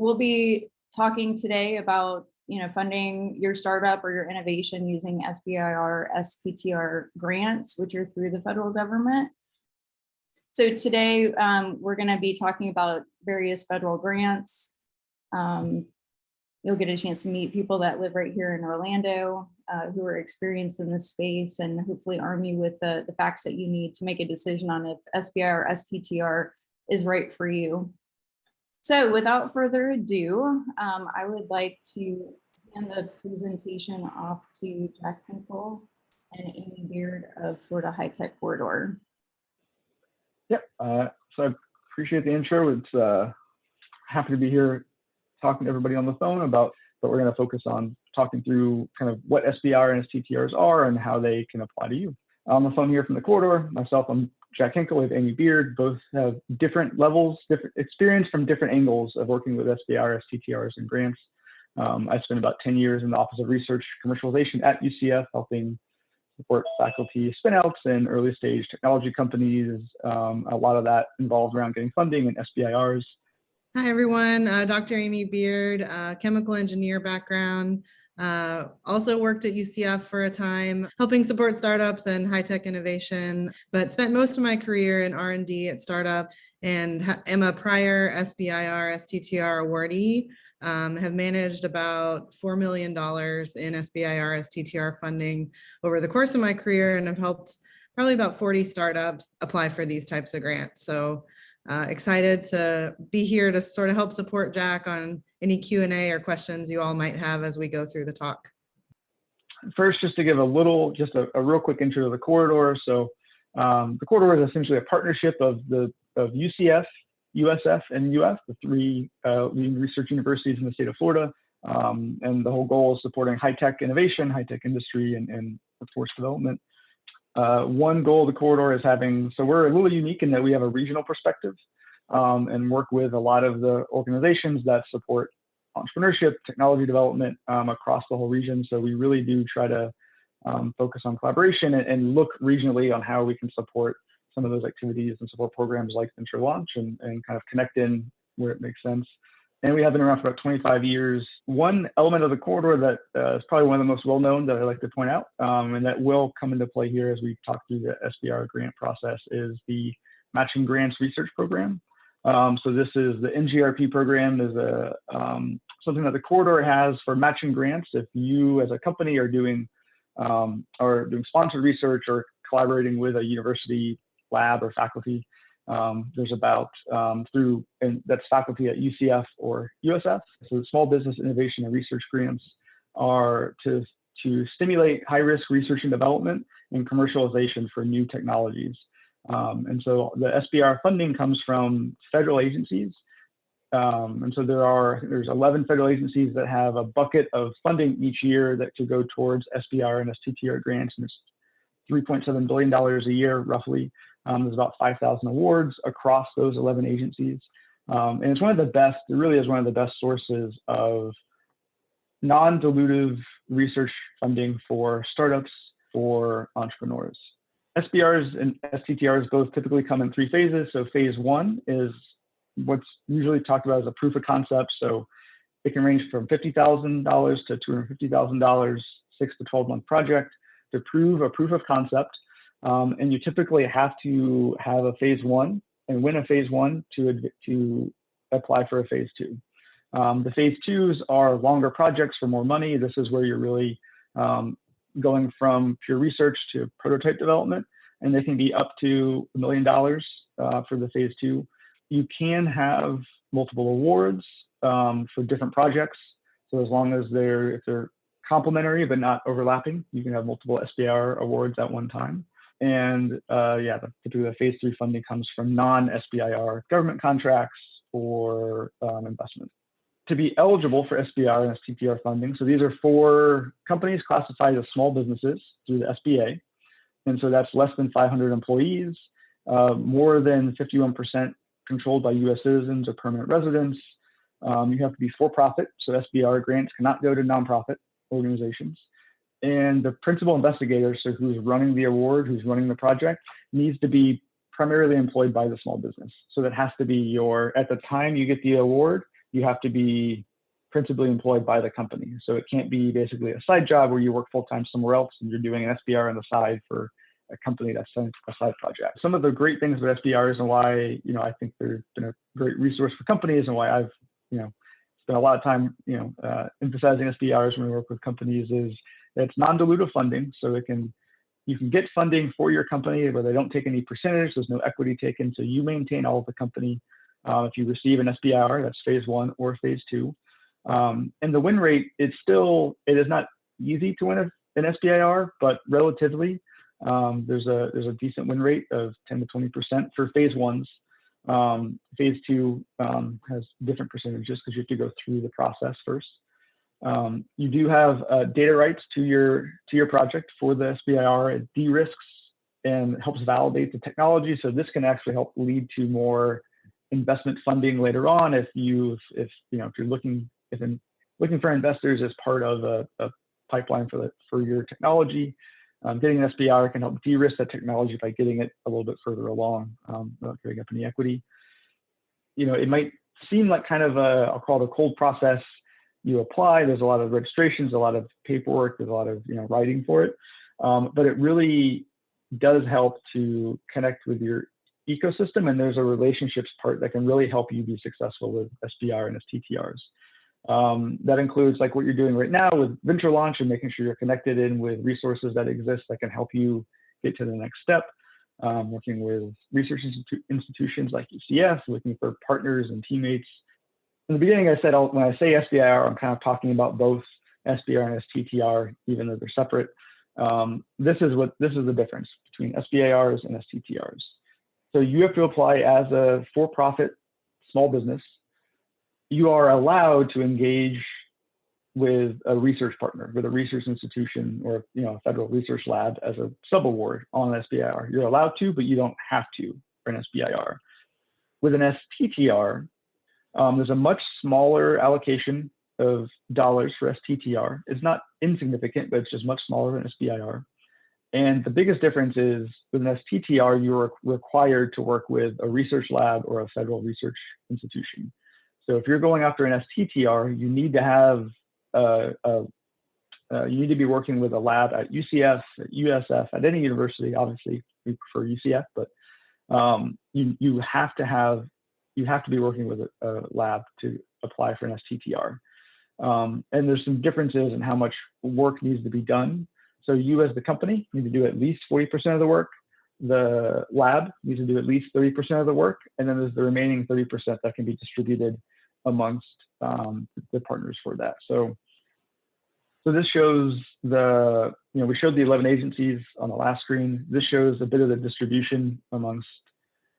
we'll be talking today about funding your startup or your innovation using SBIR, STTR grants, which are through the federal government. So today we're going to be talking about various federal grants. You'll get a chance to meet people that live right here in Orlando who are experienced in this space, and hopefully arm you with the facts that you need to make a decision on if SBIR or STTR is right for you. So without further ado, I would like to hand the presentation off to Jack Henkel and Amy Beard of Florida High Tech Corridor. Yep, so I appreciate the intro. It's happy to be here talking to everybody on the phone about, but we're going to focus on talking through kind of what SBIR and STTRs are and how they can apply to you. On the phone here from the corridor, myself, I'm Jack Henkel with Amy Beard. Both have different levels, different experience from different angles of working with SBIR, STTRs, and grants. I spent about 10 years in the Office of Research Commercialization at UCF, helping support faculty spinouts and early stage technology companies. A lot of that involved around getting funding and SBIRs. Hi, everyone. Dr. Amy Beard, chemical engineer background. Also worked at UCF for a time, helping support startups and high-tech innovation, but spent most of my career in R&D at startups and am a prior SBIR, STTR awardee. Have managed about $4 million in SBIR, STTR funding over the course of my career, and have helped probably about 40 startups apply for these types of grants. So excited to be here to sort of help support Jack on any Q&A or questions you all might have as we go through the talk. First, just to give a real quick intro to the corridor. So the corridor is essentially a partnership of UCF, USF, and UF, the three leading research universities in the state of Florida. And the whole goal is supporting high-tech innovation, high-tech industry, and workforce development. One goal of the corridor is so we're a little unique in that we have a regional perspective and work with a lot of the organizations that support entrepreneurship, technology development across the whole region. So we really do try to focus on collaboration and look regionally on how we can support some of those activities and support programs like Venture Launch and kind of connect in where it makes sense. And we have been around for about 25 years. One element of the corridor that is probably one of the most well-known that I like to point out, and that will come into play here as we talk through the SBIR grant process, is the Matching Grants Research Program. So this is the NGRP program, is something that the corridor has for matching grants. If you as a company are doing sponsored research or collaborating with a university lab or faculty, there's about and that's faculty at UCF or USF. So the Small Business Innovation and Research Grants are to stimulate high-risk research and development and commercialization for new technologies. And so the SBIR funding comes from federal agencies. And so there's 11 federal agencies that have a bucket of funding each year that could go towards SBIR and STTR grants, and it's $3.7 billion a year, roughly. There's about 5,000 awards across those 11 agencies. And it's one of the best, it really is one of the best sources of non-dilutive research funding for startups, for entrepreneurs. SBIRs and STTRs both typically come in 3 phases. So phase 1 is what's usually talked about as a proof of concept. So it can range from $50,000 to $250,000, 6 to 12 month project to prove a proof of concept. And you typically have to have a phase 1 and win a phase 1 to apply for a phase 2. The phase 2s are longer projects for more money. This is where you're really going from pure research to prototype development, and they can be up to $1 million for the phase 2. You can have multiple awards for different projects. So as long as if they're complementary but not overlapping, you can have multiple SBIR awards at one time. And typically the phase 3 funding comes from non-SBIR government contracts or investment. To be eligible for SBIR and STTR funding, so these are for companies classified as small businesses through the SBA. And so that's less than 500 employees, more than 51% controlled by US citizens or permanent residents. You have to be for-profit, so SBIR grants cannot go to nonprofit organizations. And the principal investigator, so who's running the award, who's running the project, needs to be primarily employed by the small business. So that has to be at the time you get the award, you have to be principally employed by the company. So it can't be basically a side job where you work full-time somewhere else and you're doing an SBIR on the side for a company that's a side project. Some of the great things about SBIRs and why, I think they've been a great resource for companies, and why I've, spent a lot of time, emphasizing SBIRs when we work with companies, is that it's non-dilutive funding. So you can get funding for your company where they don't take any percentage, there's no equity taken, so you maintain all of the company. If you receive an SBIR, that's phase 1 or phase 2. And the win rate, it is not easy to win an SBIR, but relatively, there's a decent win rate of 10 to 20% for phase 1s. Phase 2 has different percentages because you have to go through the process first. You do have data rights to your project for the SBIR. It de-risks and helps validate the technology. So this can actually help lead to more investment funding later on if you're looking for investors as part of a pipeline for your technology. Getting an SBIR can help de-risk that technology by getting it a little bit further along without giving up any equity. It might seem like kind of I'll call it a cold process. You apply, there's a lot of registrations, a lot of paperwork, there's a lot of writing for it, but it really does help to connect with your ecosystem, and there's a relationships part that can really help you be successful with SBIR and STTRs. That includes like what you're doing right now with venture launch and making sure you're connected in with resources that exist that can help you get to the next step. Working with research institutions like UCF, looking for partners and teammates. In the beginning, I said when I say SBIR, I'm kind of talking about both SBIR and STTR, even though they're separate. This is the difference between SBIRs and STTRs. So you have to apply as a for-profit small business. You are allowed to engage with a research partner, with a research institution, or a federal research lab as a sub-award on an SBIR. You're allowed to, but you don't have to for an SBIR. With an STTR, there's a much smaller allocation of dollars for STTR. It's not insignificant, but it's just much smaller than SBIR. And the biggest difference is with an STTR, you're required to work with a research lab or a federal research institution. So if you're going after an STTR, you need to have you need to be working with a lab at UCF, at USF, at any university. Obviously, we prefer UCF, but you have to be working with a lab to apply for an STTR. And there's some differences in how much work needs to be done. So you as the company need to do at least 40% of the work. The lab needs to do at least 30% of the work. And then there's the remaining 30% that can be distributed amongst the partners for that. So this shows we showed the 11 agencies on the last screen. This shows a bit of the distribution amongst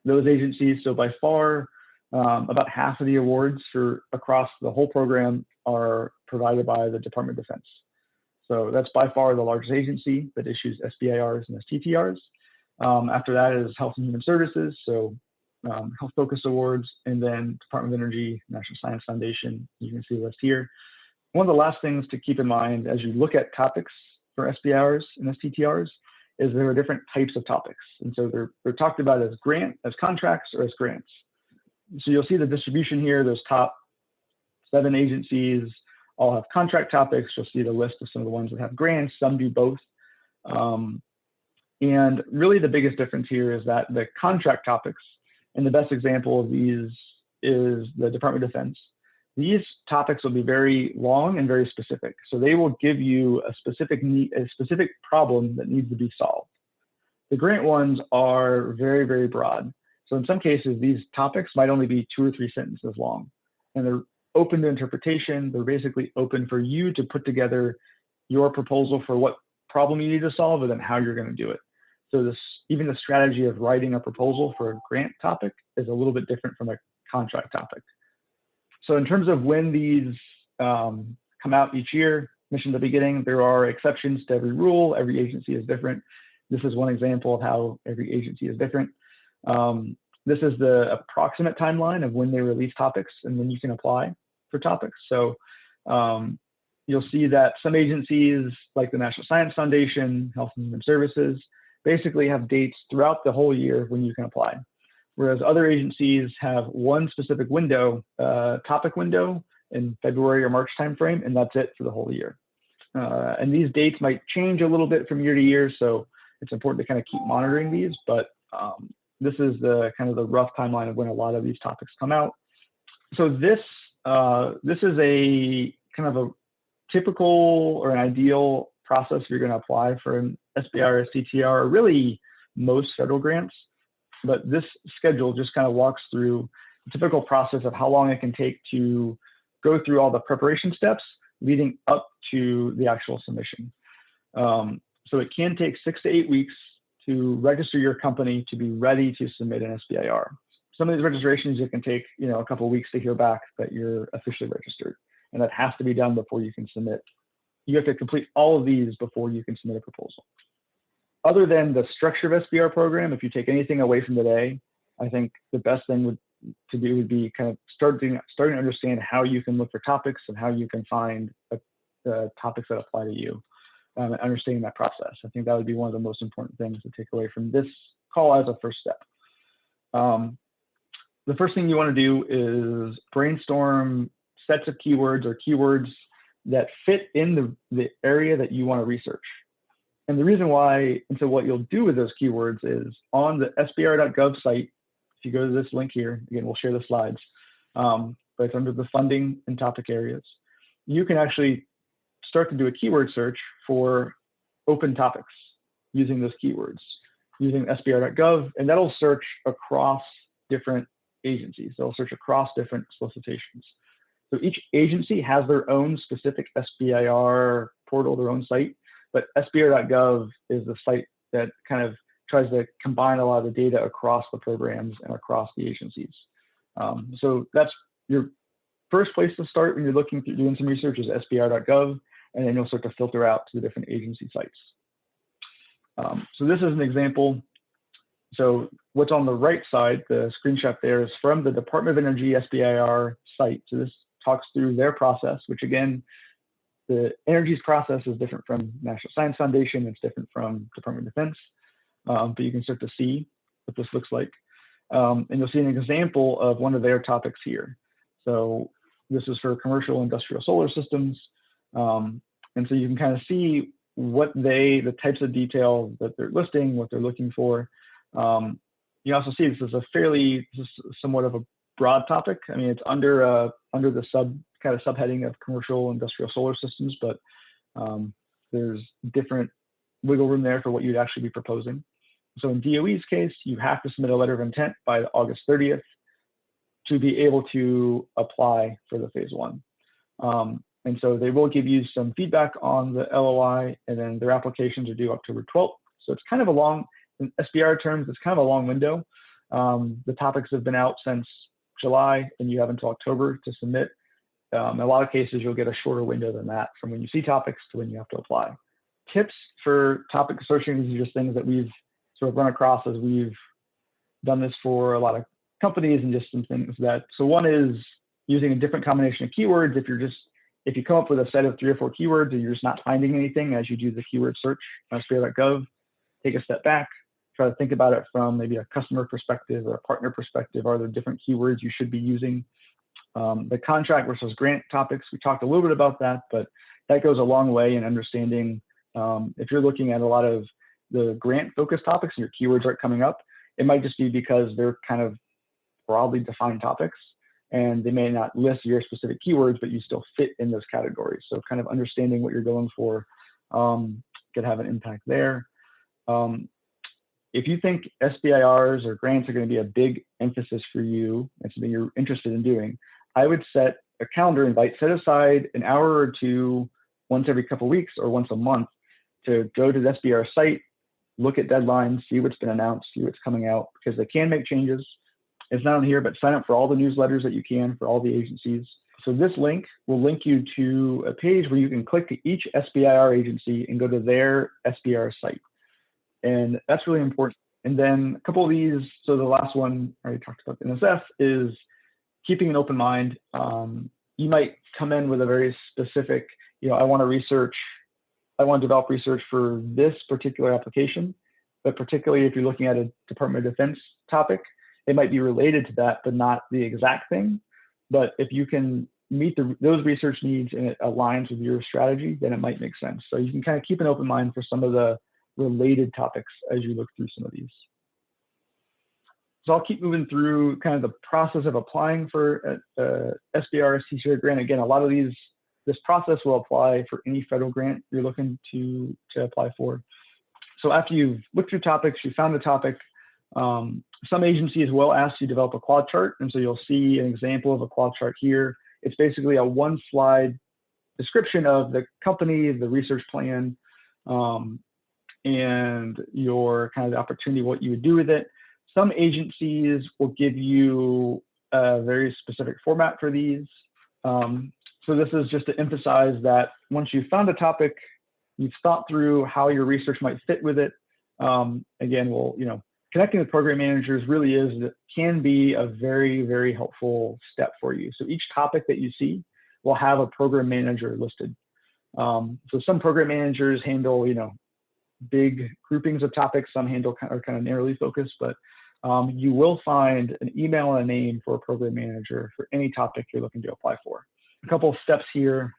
those agencies. So by far, about half of the awards across the whole program are provided by the Department of Defense. So that's by far the largest agency that issues SBIRs and STTRs. After that is Health and Human Services, so Health Focus Awards, and then Department of Energy, National Science Foundation. You can see the list here. One of the last things to keep in mind as you look at topics for SBIRs and STTRs is there are different types of topics. And so they're talked about as contracts, or as grants. So you'll see the distribution here. Those top 7 agencies all have contract topics. You'll see the list of some of the ones that have grants. Some do both. And really the biggest difference here is that the contract topics, and the best example of these is the Department of Defense. These topics will be very long and very specific. So they will give you a specific problem that needs to be solved. The grant ones are very, very broad. So in some cases, these topics might only be 2 or 3 sentences long, and they're open to interpretation. They're basically open for you to put together your proposal for what problem you need to solve and then how you're going to do it. So even the strategy of writing a proposal for a grant topic is a little bit different from a contract topic. So in terms of when these come out each year, mentioned at the beginning, there are exceptions to every rule. Every agency is different. This is one example of how every agency is different. This is the approximate timeline of when they release topics and when you can apply for topics. So you'll see that some agencies, like the National Science Foundation, Health and Human Services, basically have dates throughout the whole year when you can apply. whereas other agencies have one specific window, topic window in February or March timeframe, and that's it for the whole year. And these dates might change a little bit from year to year, so it's important to kind of keep monitoring these, but this is the kind of the rough timeline of when a lot of these topics come out. So this is a kind of a typical or an ideal process if you're going to apply for an SBIR, STTR, or really most federal grants. But this schedule just kind of walks through the typical process of how long it can take to go through all the preparation steps leading up to the actual submission. So it can take 6 to 8 weeks to register your company to be ready to submit an SBIR. Some of these registrations, it can take a couple of weeks to hear back that you're officially registered, and that has to be done before you can submit. You have to complete all of these before you can submit a proposal. Other than the structure of SBIR program, if you take anything away from today, I think the best thing to do would be kind of starting to understand how you can look for topics and how you can find the topics that apply to you, and understanding that process. I think that would be one of the most important things to take away from this call as a first step. The first thing you want to do is brainstorm sets of keywords or keywords that fit in the area that you want to research. And the reason why, and so what you'll do with those keywords is on the SBIR.gov site, if you go to this link here, again, we'll share the slides, but it's under the funding and topic areas. You can actually start to do a keyword search for open topics using those keywords, using SBIR.gov, and that'll search across different agencies. They'll search across different solicitations. So each agency has their own specific SBIR portal, their own site, but SBIR.gov is the site that kind of tries to combine a lot of the data across the programs and across the agencies. So that's your first place to start when you're looking through doing some research is SBIR.gov, and then you'll start to filter out to the different agency sites. So this is an example. So what's on the right side, the screenshot there, is from the Department of Energy SBIR site. So this talks through their process, which again, the Energy's process is different from National Science Foundation. It's different from Department of Defense, but you can start to see what this looks like. And you'll see an example of one of their topics here. So this is for commercial industrial solar systems. And so you can kind of see what the types of detail that they're listing, what they're looking for. You also see this is somewhat of a broad topic. I mean, it's under the kind of subheading of commercial industrial solar systems, but there's different wiggle room there for what you'd actually be proposing. So in DOE's case, you have to submit a letter of intent by August 30th to be able to apply for the phase 1. And so they will give you some feedback on the LOI, and then their applications are due October 12th. So it's kind of a long, in SBIR terms, it's kind of a long window. The topics have been out since July, and you have until October to submit. In a lot of cases, you'll get a shorter window than that from when you see topics to when you have to apply. Tips for topic searching, these are just things that we've sort of run across as we've done this for a lot of companies, and just some things that, so one is using a different combination of keywords. If you come up with a set of 3 or 4 keywords and you're just not finding anything as you do the keyword search on SBIR.gov, take a step back, try to think about it from maybe a customer perspective or a partner perspective. Are there different keywords you should be using? The contract versus grant topics, we talked a little bit about that, but that goes a long way in understanding if you're looking at a lot of the grant focused topics and your keywords aren't coming up, it might just be because they're kind of broadly defined topics and they may not list your specific keywords, but you still fit in those categories. So kind of understanding what you're going for could have an impact there. If you think SBIRs or grants are going to be a big emphasis for you and something you're interested in doing, I would set a calendar invite, set aside an hour or two once every couple of weeks or once a month to go to the SBIR site, look at deadlines, see what's been announced, see what's coming out, because they can make changes. It's not on here, but sign up for all the newsletters that you can for all the agencies. So this link will link you to a page where you can click to each SBIR agency and go to their SBIR site. And that's really important. And then a couple of these, so the last one I already talked about, the NSF, is keeping an open mind. You might come in with a very specific, I want to develop research for this particular application, but particularly if you're looking at a Department of Defense topic, it might be related to that, but not the exact thing. But if you can meet those research needs and it aligns with your strategy, then it might make sense. So you can kind of keep an open mind for some of the related topics as you look through some of these. So I'll keep moving through kind of the process of applying for SBIR STTR grant. Again, a lot of this process will apply for any federal grant you're looking to apply for. So after you've looked through topics, you found the topic, some agencies will ask you to develop a quad chart. And so you'll see an example of a quad chart here. It's basically a one-slide description of the company, the research plan, and your kind of the opportunity, what you would do with it. Some agencies will give you a very specific format for these. So this is just to emphasize that once you've found a topic, you've thought through how your research might fit with it. Again, connecting with program managers really can be a very, very helpful step for you. So each topic that you see will have a program manager listed. So some program managers handle, big groupings of topics. Some are kind of narrowly focused, but you will find an email and a name for a program manager for any topic you're looking to apply for. A couple of steps here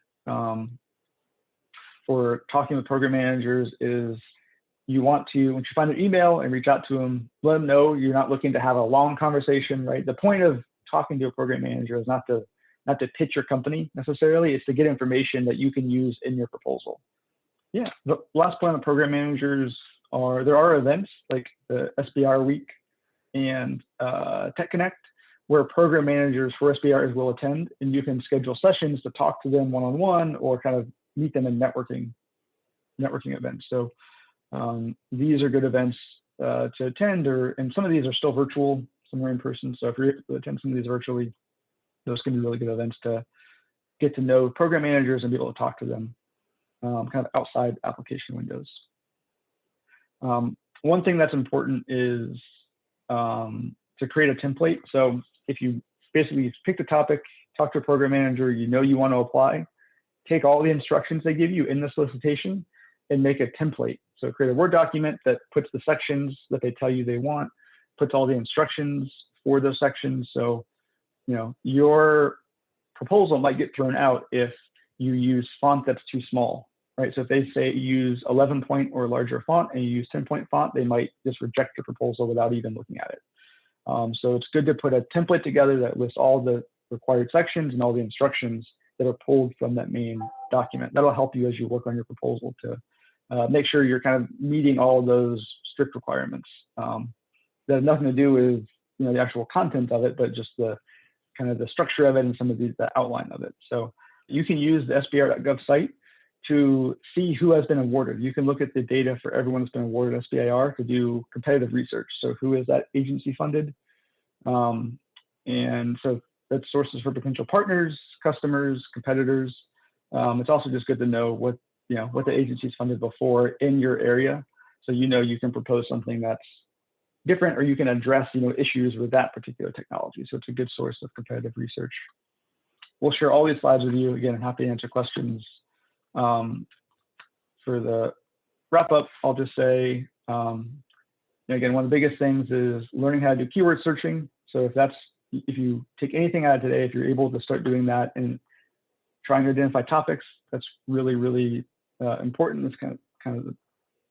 for talking with program managers is you want to, once you find their email and reach out to them, let them know you're not looking to have a long conversation, right? The point of talking to a program manager is not to pitch your company necessarily, it's to get information that you can use in your proposal. Yeah, the last point on program managers there are events like the SBIR Week and Tech Connect, where program managers for SBIRs will attend, and you can schedule sessions to talk to them one-on-one or kind of meet them in networking events. So these are good events to attend, and some of these are still virtual, some are in person. So if you're able to attend some of these virtually, those can be really good events to get to know program managers and be able to talk to them kind of outside application windows. One thing that's important is to create a template. So if you basically pick the topic, talk to a program manager, you want to apply, take all the instructions they give you in the solicitation and make a template. So create a Word document that puts the sections that they tell you they want, puts all the instructions for those sections. So, your proposal might get thrown out if you use font that's too small, right? So if they say use 11-point or larger font and you use 10-point font, they might just reject your proposal without even looking at it. So it's good to put a template together that lists all the required sections and all the instructions that are pulled from that main document. That'll help you as you work on your proposal to make sure you're kind of meeting all of those strict requirements. That have nothing to do with the actual content of it, but just the kind of the structure of it and some of the outline of it. So you can use the SBIR.gov site to see who has been awarded. You can look at the data for everyone that's been awarded SBIR to do competitive research. So who is that agency funded? And so that's sources for potential partners, customers, competitors. It's also just good to know what the agency's funded before in your area. So you can propose something that's different, or you can address issues with that particular technology. So it's a good source of competitive research. We'll share all these slides with you. Again, I'm happy to answer questions. For the wrap up, I'll just say, again, one of the biggest things is learning how to do keyword searching. So if you take anything out of today, if you're able to start doing that and trying to identify topics, that's really, really important. It's kind of the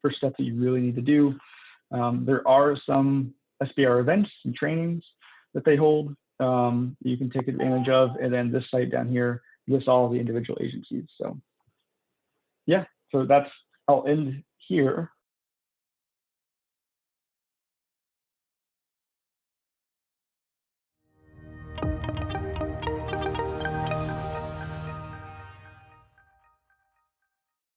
first step that you really need to do. There are some SBIR events and trainings that they hold you can take advantage of, and then this site down here lists all the individual agencies. So yeah, so I'll end here.